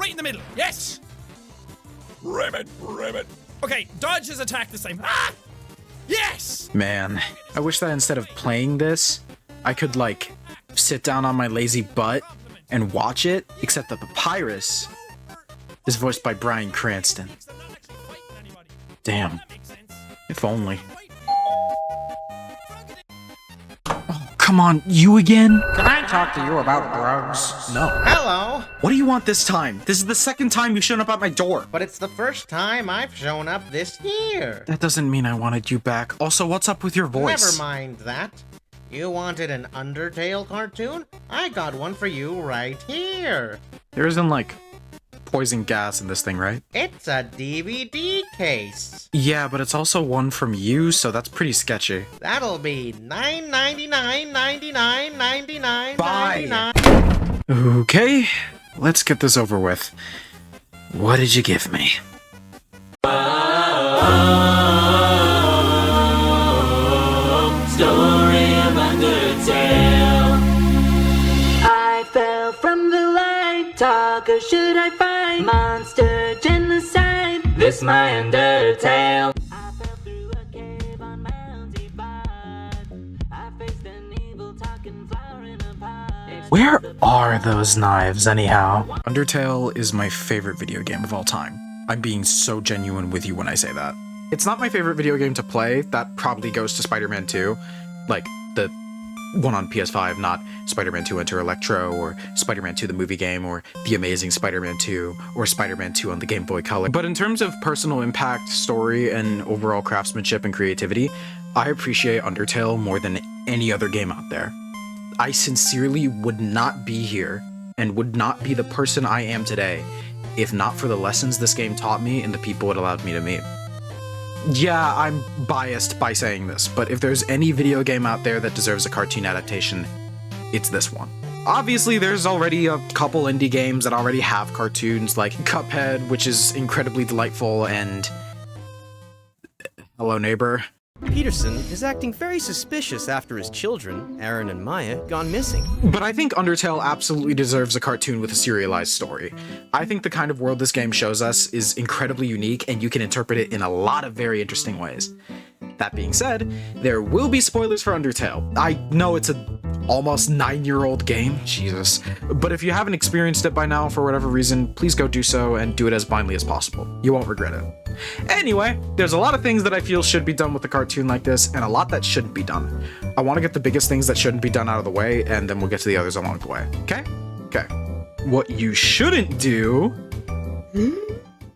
right in the middle. Yes. Ram it. Okay, dodge his attack this time. Ah! Yes! Man, I wish that instead of playing this, I could, like, sit down on my lazy butt and watch it, except that Papyrus is voiced by Bryan Cranston. Damn. If only. Oh, come on, you again? Can I talk to you about drugs? No. Hello! What do you want this time? This is the second time you've shown up at my door. But it's the first time I've shown up this year. That doesn't mean I wanted you back. Also, what's up with your voice? Never mind that. You wanted an Undertale cartoon? I got one for you right here. There isn't, like, poison gas in this thing, right? It's a DVD case. Yeah, but it's also one from you, so that's pretty sketchy. That'll be $9.99, Bye. Okay, let's get this over with. What did you give me? Story of Undertale. I fell from the light, talk or should I fight? Monster genocide, this my Undertale. I fell through a cave on Mount Divide. I faced an evil talking flower in a pot. Where are those knives, anyhow? Undertale is my favorite video game of all time. I'm being so genuine with you when I say that. It's not my favorite video game to play. That probably goes to Spider-Man 2. Like, the one on PS5, not Spider-Man 2 Enter Electro, or Spider-Man 2 the movie game, or The Amazing Spider-Man 2, or Spider-Man 2 on the Game Boy Color. But in terms of personal impact, story, and overall craftsmanship and creativity, I appreciate Undertale more than any other game out there. I sincerely would not be here, and would not be the person I am today, if not for the lessons this game taught me and the people it allowed me to meet. Yeah, I'm biased by saying this, but if there's any video game out there that deserves a cartoon adaptation, it's this one. Obviously, there's already a couple indie games that already have cartoons, like Cuphead, which is incredibly delightful, and Hello Neighbor. Peterson is acting very suspicious after his children, Aaron and Maya, gone missing. But I think Undertale absolutely deserves a cartoon with a serialized story. I think the kind of world this game shows us is incredibly unique, and you can interpret it in a lot of very interesting ways. That being said, there will be spoilers for Undertale. I know it's a almost 9-year-old game, Jesus. But if you haven't experienced it by now for whatever reason, please go do so and do it as blindly as possible. You won't regret it. Anyway, there's a lot of things that I feel should be done with a cartoon like this, and a lot that shouldn't be done. I want to get the biggest things that shouldn't be done out of the way, and then we'll get to the others along the way. Okay? Okay. What you shouldn't do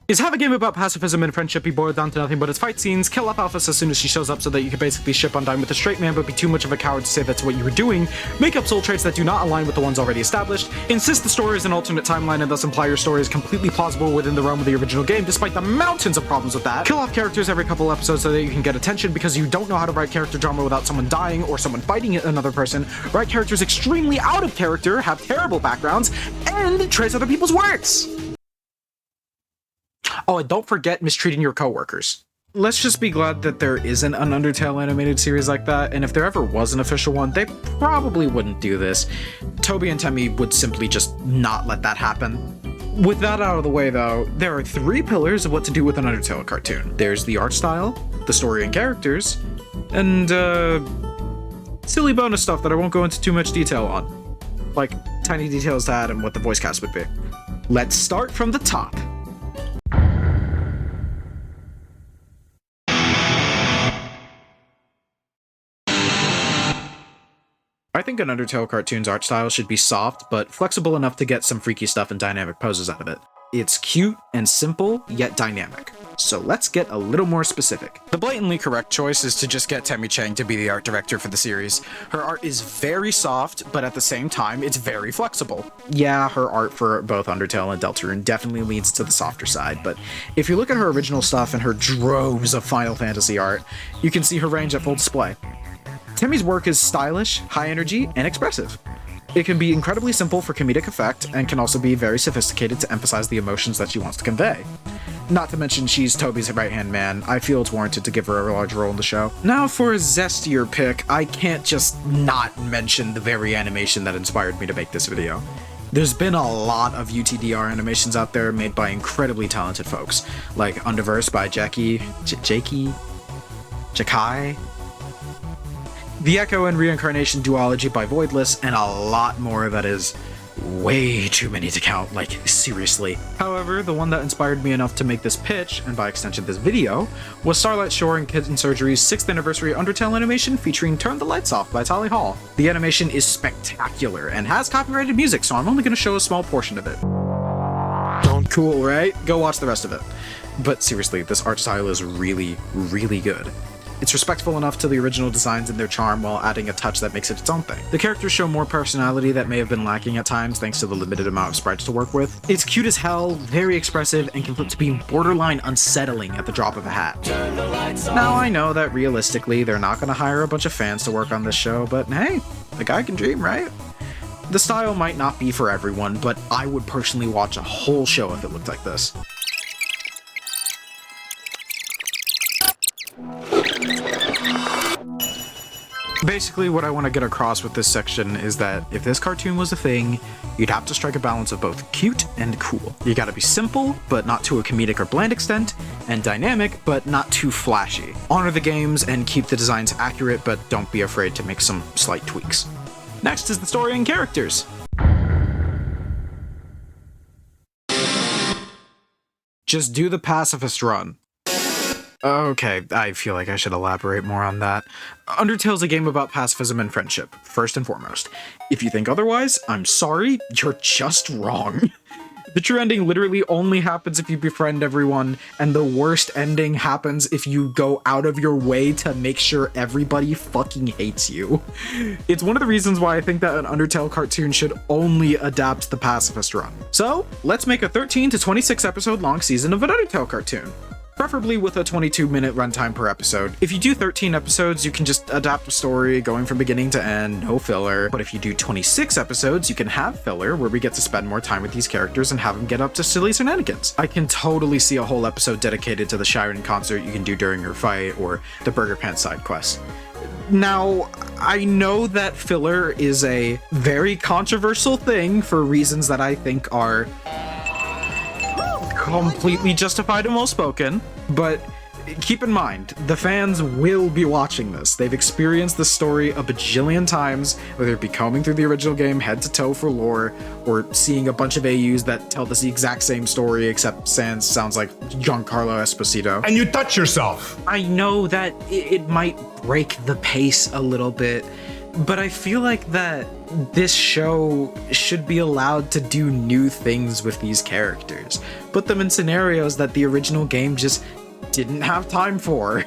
is have a game about pacifism and friendship be boiled down to nothing but its fight scenes, kill off Alphys as soon as she shows up so that you can basically ship Undyne with a straight man but be too much of a coward to say that's what you were doing, make up soul traits that do not align with the ones already established, insist the story is an alternate timeline and thus imply your story is completely plausible within the realm of the original game despite the mountains of problems with that, kill off characters every couple episodes so that you can get attention because you don't know how to write character drama without someone dying or someone fighting another person, write characters extremely out of character, have terrible backgrounds, and trace other people's works! Oh, and don't forget mistreating your coworkers. Let's just be glad that there isn't an Undertale animated series like that, and if there ever was an official one, they probably wouldn't do this. Toby and Temmie would simply just not let that happen. With that out of the way, though, there are 3 pillars of what to do with an Undertale cartoon. There's the art style, the story and characters, and, silly bonus stuff that I won't go into too much detail on. Like, tiny details to add and what the voice cast would be. Let's start from the top. I think an Undertale cartoon's art style should be soft, but flexible enough to get some freaky stuff and dynamic poses out of it. It's cute and simple, yet dynamic. So let's get a little more specific. The blatantly correct choice is to just get Temmie Chang to be the art director for the series. Her art is very soft, but at the same time, it's very flexible. Yeah, her art for both Undertale and Deltarune definitely leans to the softer side, but if you look at her original stuff and her droves of Final Fantasy art, you can see her range at full display. Temmie's work is stylish, high energy, and expressive. It can be incredibly simple for comedic effect, and can also be very sophisticated to emphasize the emotions that she wants to convey. Not to mention she's Toby's right-hand man, I feel it's warranted to give her a large role in the show. Now for a zestier pick, I can't just not mention the very animation that inspired me to make this video. There's been a lot of UTDR animations out there made by incredibly talented folks, like Underverse by Jacky, The Echo and Reincarnation Duology by Voidless, and a lot more that is way too many to count, like seriously. However, the one that inspired me enough to make this pitch, and by extension this video, was Starlight Shore and Kitten Surgery's 6th anniversary Undertale animation featuring Turn the Lights Off by Tally Hall. The animation is spectacular and has copyrighted music, so I'm only going to show a small portion of it. Cool, right? Go watch the rest of it. But seriously, this art style is really, really good. It's respectful enough to the original designs and their charm while adding a touch that makes it its own thing. The characters show more personality that may have been lacking at times thanks to the limited amount of sprites to work with. It's cute as hell, very expressive, and can flip to being borderline unsettling at the drop of a hat. Now I know that realistically they're not going to hire a bunch of fans to work on this show, but hey, the guy can dream, right? The style might not be for everyone, but I would personally watch a whole show if it looked like this. Basically, what I want to get across with this section is that if this cartoon was a thing, you'd have to strike a balance of both cute and cool. You gotta be simple, but not to a comedic or bland extent, and dynamic, but not too flashy. Honor the games and keep the designs accurate, but don't be afraid to make some slight tweaks. Next is the story and characters. Just do the pacifist run. Okay, I feel like I should elaborate more on that. Undertale's a game about pacifism and friendship, first and foremost. If you think otherwise, I'm sorry, you're just wrong. The true ending literally only happens if you befriend everyone, and the worst ending happens if you go out of your way to make sure everybody fucking hates you. It's one of the reasons why I think that an Undertale cartoon should only adapt the pacifist run. So, let's make a 13 to 26 episode long season of an Undertale cartoon. Preferably with a 22-minute runtime per episode. If you do 13 episodes, you can just adapt a story going from beginning to end, no filler. But if you do 26 episodes, you can have filler, where we get to spend more time with these characters and have them get up to silly shenanigans. I can totally see a whole episode dedicated to the Shiren concert you can do during your fight, or the Burger Pants side quest. Now, I know that filler is a very controversial thing for reasons that I think are completely justified and well spoken, but keep in mind, the fans will be watching this. They've experienced the story a bajillion times, whether it be combing through the original game head to toe for lore, or seeing a bunch of AUs that tell the exact same story, except Sans sounds like Giancarlo Esposito. And you touch yourself! I know that it might break the pace a little bit, but I feel like that this show should be allowed to do new things with these characters. Put them in scenarios that the original game just didn't have time for.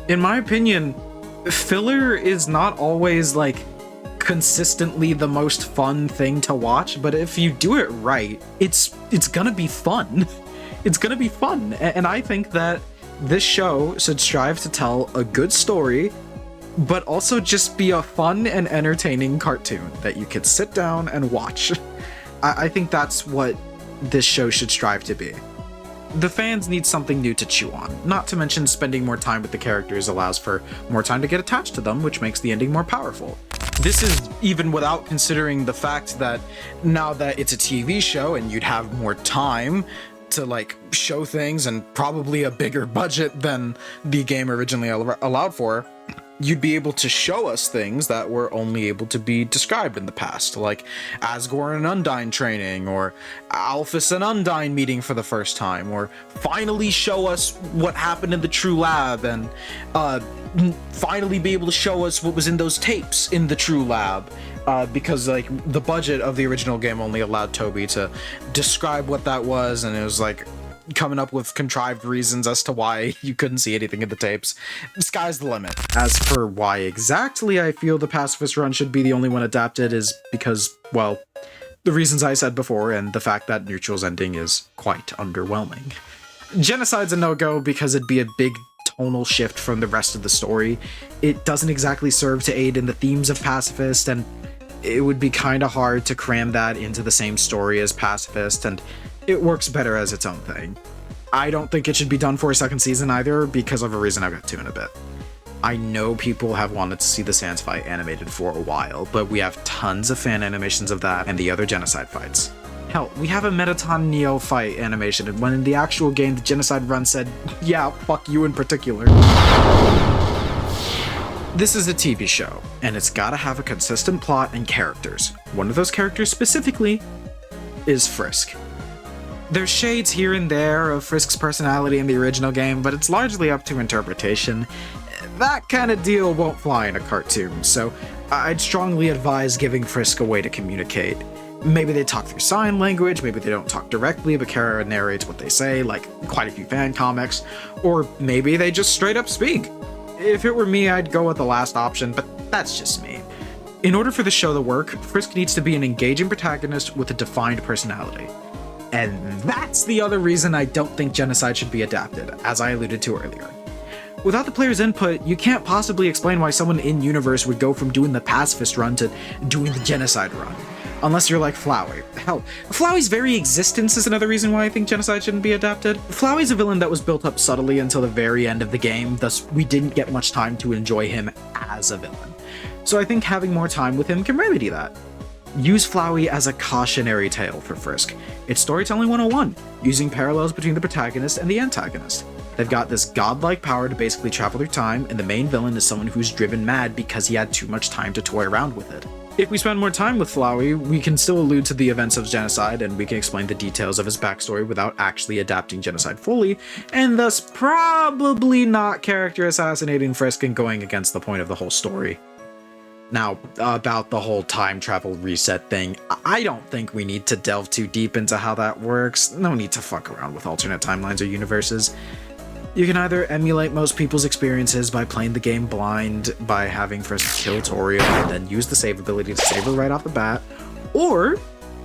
In my opinion, filler is not always like consistently the most fun thing to watch, but if you do it right, it's gonna be fun. It's gonna be fun, and I think that this show should strive to tell a good story, but also just be a fun and entertaining cartoon that you could sit down and watch. I think that's what this show should strive to be. The fans need something new to chew on, not to mention spending more time with the characters allows for more time to get attached to them, which makes the ending more powerful. This is even without considering the fact that now that it's a TV show and you'd have more time to like show things and probably a bigger budget than the game originally allowed for, you'd be able to show us things that were only able to be described in the past, like Asgore and Undyne training, or Alphys and Undyne meeting for the first time, or finally show us what happened in the True Lab, and finally be able to show us what was in those tapes in the True Lab, because like the budget of the original game only allowed Toby to describe what that was, and it was like coming up with contrived reasons as to why you couldn't see anything in the tapes. Sky's the limit. As for why exactly I feel the pacifist run should be the only one adapted is because, well, the reasons I said before, and the fact that Neutral's ending is quite underwhelming. Genocide's a no-go because it'd be a big tonal shift from the rest of the story. It doesn't exactly serve to aid in the themes of Pacifist, and it would be kinda hard to cram that into the same story as Pacifist, and it works better as its own thing. I don't think it should be done for a second season either, because of a reason I'll get to in a bit. I know people have wanted to see the Sans fight animated for a while, but we have tons of fan animations of that and the other genocide fights. Hell, we have a Metaton Neo fight animation, and when in the actual game the genocide run said, yeah, fuck you in particular. This is a TV show, and it's gotta have a consistent plot and characters. One of those characters specifically is Frisk. There's shades here and there of Frisk's personality in the original game, but it's largely up to interpretation. That kind of deal won't fly in a cartoon, so I'd strongly advise giving Frisk a way to communicate. Maybe they talk through sign language, maybe they don't talk directly, but Kara narrates what they say, like quite a few fan comics, or maybe they just straight up speak. If it were me, I'd go with the last option, but that's just me. In order for the show to work, Frisk needs to be an engaging protagonist with a defined personality. And that's the other reason I don't think Genocide should be adapted, as I alluded to earlier. Without the player's input, you can't possibly explain why someone in-universe would go from doing the pacifist run to doing the genocide run. Unless you're like Flowey. Hell, Flowey's very existence is another reason why I think Genocide shouldn't be adapted. Flowey's a villain that was built up subtly until the very end of the game, thus we didn't get much time to enjoy him as a villain. So I think having more time with him can remedy that. Use Flowey as a cautionary tale for Frisk. It's storytelling 101, using parallels between the protagonist and the antagonist. They've got this godlike power to basically travel through time, and the main villain is someone who's driven mad because he had too much time to toy around with it. If we spend more time with Flowey, we can still allude to the events of Genocide, and we can explain the details of his backstory without actually adapting Genocide fully, and thus probably not character assassinating Frisk and going against the point of the whole story. Now, about the whole time travel reset thing, I don't think we need to delve too deep into how that works. No need to fuck around with alternate timelines or universes. You can either emulate most people's experiences by playing the game blind, by having Frisk kill Toriel and then use the save ability to save her right off the bat, or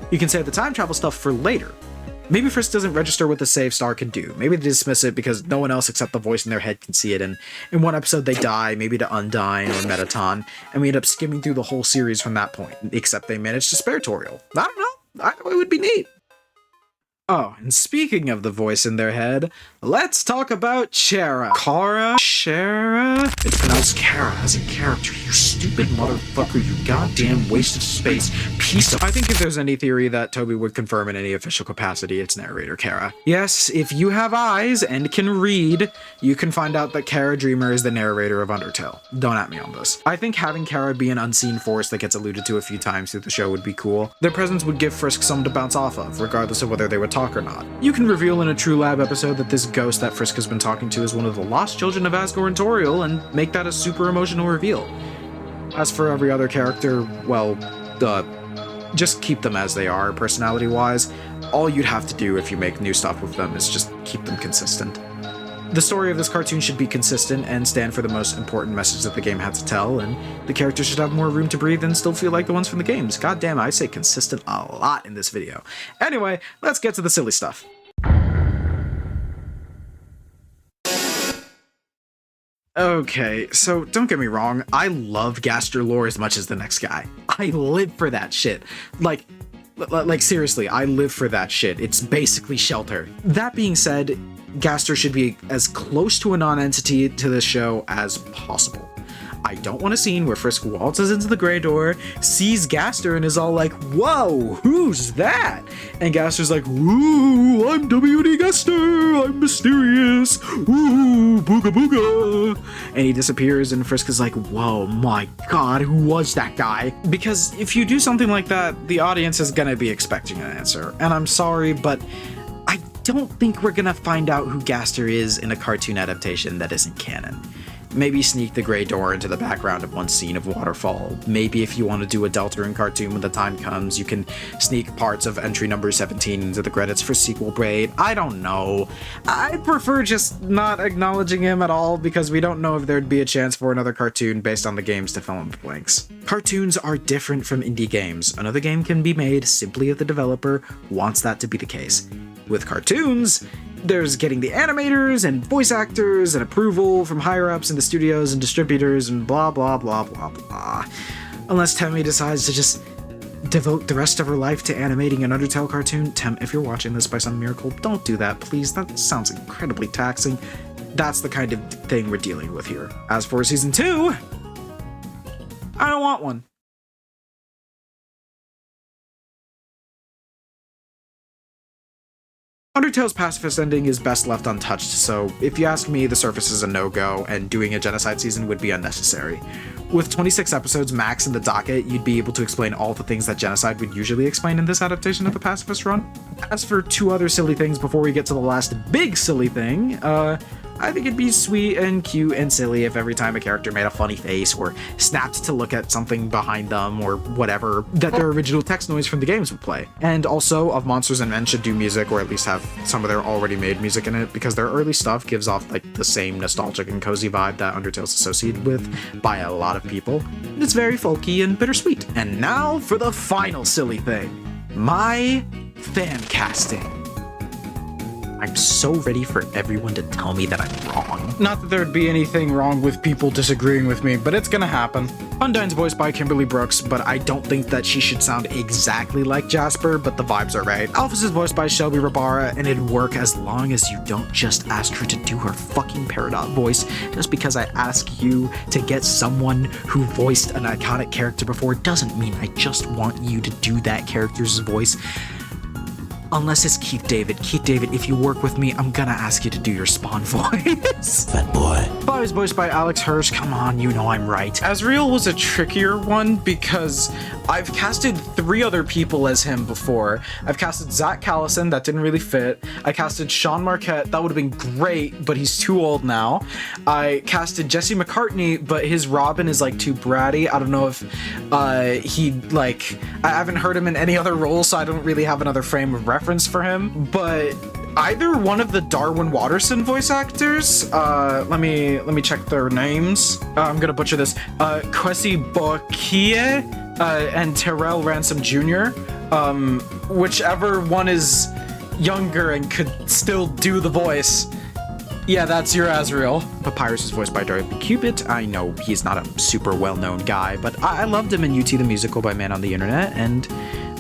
you can save the time travel stuff for later. Maybe Frisk doesn't register what the save star can do. Maybe they dismiss it because no one else except the voice in their head can see it, and in one episode they die, maybe to Undyne or Metaton, and we end up skimming through the whole series from that point, except they managed to spare Toriel. I don't know. Either way would be neat. Oh, and speaking of the voice in their head, let's talk about Chara. Chara? It's pronounced Kara as a character, you stupid motherfucker, you goddamn waste of space, piece of— I think if there's any theory that Toby would confirm in any official capacity, it's narrator Kara. Yes, if you have eyes and can read, you can find out that Kara Dreamer is the narrator of Undertale. Don't at me on this. I think having Kara be an unseen force that gets alluded to a few times through the show would be cool. Their presence would give Frisk something to bounce off of, regardless of whether they would talk or not. You can reveal in a True Lab episode that this ghost that Frisk has been talking to is one of the lost children of Asgore and Toriel, and make that a super emotional reveal. As for every other character, well, just keep them as they are, personality-wise. All you'd have to do if you make new stuff with them is just keep them consistent. The story of this cartoon should be consistent and stand for the most important message that the game had to tell, and the characters should have more room to breathe and still feel like the ones from the games. God damn, I say consistent a lot in this video. Anyway, let's get to the silly stuff. Okay, so don't get me wrong, I love Gaster lore as much as the next guy. I live for that shit. Like seriously, I live for that shit. It's basically Shelter. That being said, Gaster should be as close to a non-entity to this show as possible. I don't want a scene where Frisk waltzes into the Grey Door, sees Gaster, and is all like, "Whoa, who's that?" And Gaster's like, "Ooh, I'm W.D. Gaster, I'm mysterious, ooh, booga booga." And he disappears, and Frisk is like, "Whoa, my god, who was that guy?" Because if you do something like that, the audience is gonna be expecting an answer. And I'm sorry, but I don't think we're gonna find out who Gaster is in a cartoon adaptation that isn't canon. Maybe sneak the Grey Door into the background of one scene of Waterfall. Maybe if you want to do a deltarune cartoon when the time comes, you can sneak parts of entry number 17 into the credits for sequel Braid. I don't know. I prefer just not acknowledging him at all because we don't know if there'd be a chance for another cartoon based on the games to fill in the blanks. Cartoons are different from indie games. Another game can be made simply if the developer wants that to be the case. With cartoons, there's getting the animators and voice actors and approval from higher-ups in the studios and distributors and blah blah blah blah blah. Unless Temmie decides to just devote the rest of her life to animating an Undertale cartoon. Tem, if you're watching this by some miracle, don't do that, please. That sounds incredibly taxing. That's the kind of thing we're dealing with here. As for season 2, I don't want one. Undertale's pacifist ending is best left untouched, so if you ask me, the surface is a no-go, and doing a genocide season would be unnecessary. With 26 episodes max in the docket, you'd be able to explain all the things that genocide would usually explain in this adaptation of the pacifist run. As for 2 other silly things before we get to the last big silly thing, I think it'd be sweet and cute and silly if every time a character made a funny face or snapped to look at something behind them or whatever, that their original text noise from the games would play. And also, Of Monsters and Men should do music, or at least have some of their already made music in it, because their early stuff gives off like the same nostalgic and cozy vibe that Undertale's associated with by a lot of people. It's very folky and bittersweet. And now for the final silly thing. My fan casting. I'm so ready for everyone to tell me that I'm wrong. Not that there'd be anything wrong with people disagreeing with me, but it's gonna happen. Undyne's voiced by Kimberly Brooks, but I don't think that she should sound exactly like Jasper, but the vibes are right. Alphys is voiced by Shelby Rabara, and it'd work as long as you don't just ask her to do her fucking Peridot voice. Just because I ask you to get someone who voiced an iconic character before doesn't mean I just want you to do that character's voice. Unless it's Keith David. Keith David, if you work with me, I'm gonna ask you to do your Spawn voice. Fat boy. Bob is voiced by Alex Hirsch. Come on, you know I'm right. Azriel was a trickier one because I've casted 3 other people as him before. I've casted Zach Callison, that didn't really fit. I casted Sean Marquette, that would have been great, but he's too old now. I casted Jesse McCartney, but his Robin is like too bratty. I don't know if I haven't heard him in any other role, so I don't really have another frame of reference for him. But either one of the Darwin Watterson voice actors, let me check their names. I'm gonna butcher this. Kwesi Bokie and Terrell Ransom Jr. Whichever one is younger and could still do the voice. Yeah, that's your Azriel. Papyrus is voiced by Darby Cubit. I know he's not a super well-known guy, but I loved him in UT the Musical by Man on the Internet, and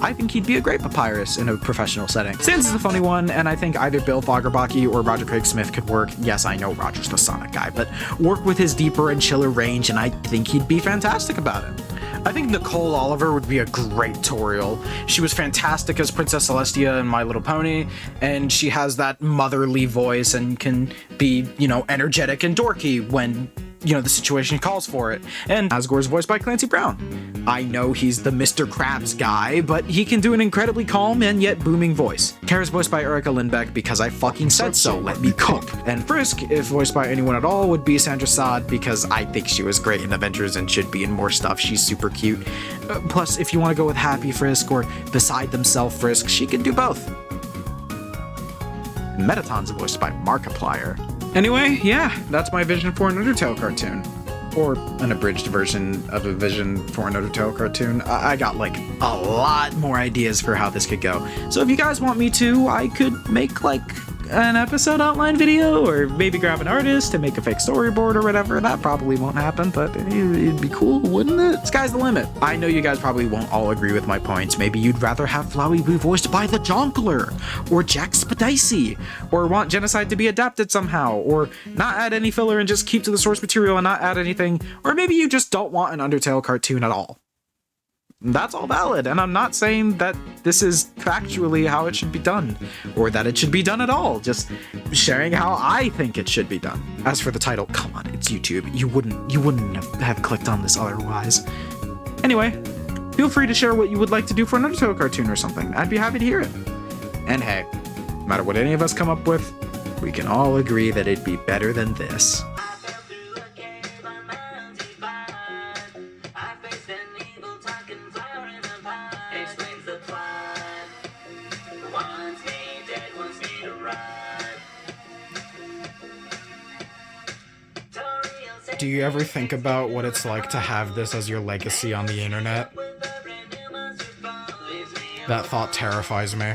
I think he'd be a great Papyrus in a professional setting. Sans is a funny one, and I think either Bill Fagerbaki or Roger Craig Smith could work. Yes, I know Roger's the Sonic guy, but work with his deeper and chiller range, and I think he'd be fantastic about it. I think Nicole Oliver would be a great Toriel. She was fantastic as Princess Celestia in My Little Pony, and she has that motherly voice and can be, energetic and dorky when, the situation calls for it. And Asgore's voiced by Clancy Brown. I know he's the Mr. Krabs guy, but he can do an incredibly calm and yet booming voice. Kara's voiced by Erica Lindbeck because I fucking said so, let me cope. And Frisk, if voiced by anyone at all, would be Sandra Saad because I think she was great in Avengers and should be in more stuff. She's super cute. Plus, if you want to go with Happy Frisk or Beside Themselves Frisk, she can do both. Metaton's voiced by Markiplier. Anyway, yeah, that's my vision for an Undertale cartoon. Or an abridged version of a vision for an Undertale cartoon. I got a lot more ideas for how this could go. So if you guys want me to, I could make an episode outline video, or maybe grab an artist to make a fake storyboard or whatever. That probably won't happen, but it'd be cool, wouldn't it? Sky's the limit. I know you guys probably won't all agree with my points. Maybe you'd rather have Flowey be voiced by the Jonkler, or Jacksepticeye, or want Genocide to be adapted somehow, or not add any filler and just keep to the source material and not add anything, or maybe you just don't want an Undertale cartoon at all. That's all valid, and I'm not saying that this is factually how it should be done, or that it should be done at all, just sharing how I think it should be done. As for the title, come on, it's YouTube. You wouldn't have clicked on this otherwise. Anyway, feel free to share what you would like to do for an Undertale cartoon or something. I'd be happy to hear it. And hey, no matter what any of us come up with, we can all agree that it'd be better than this. Do you ever think about what it's like to have this as your legacy on the internet? That thought terrifies me.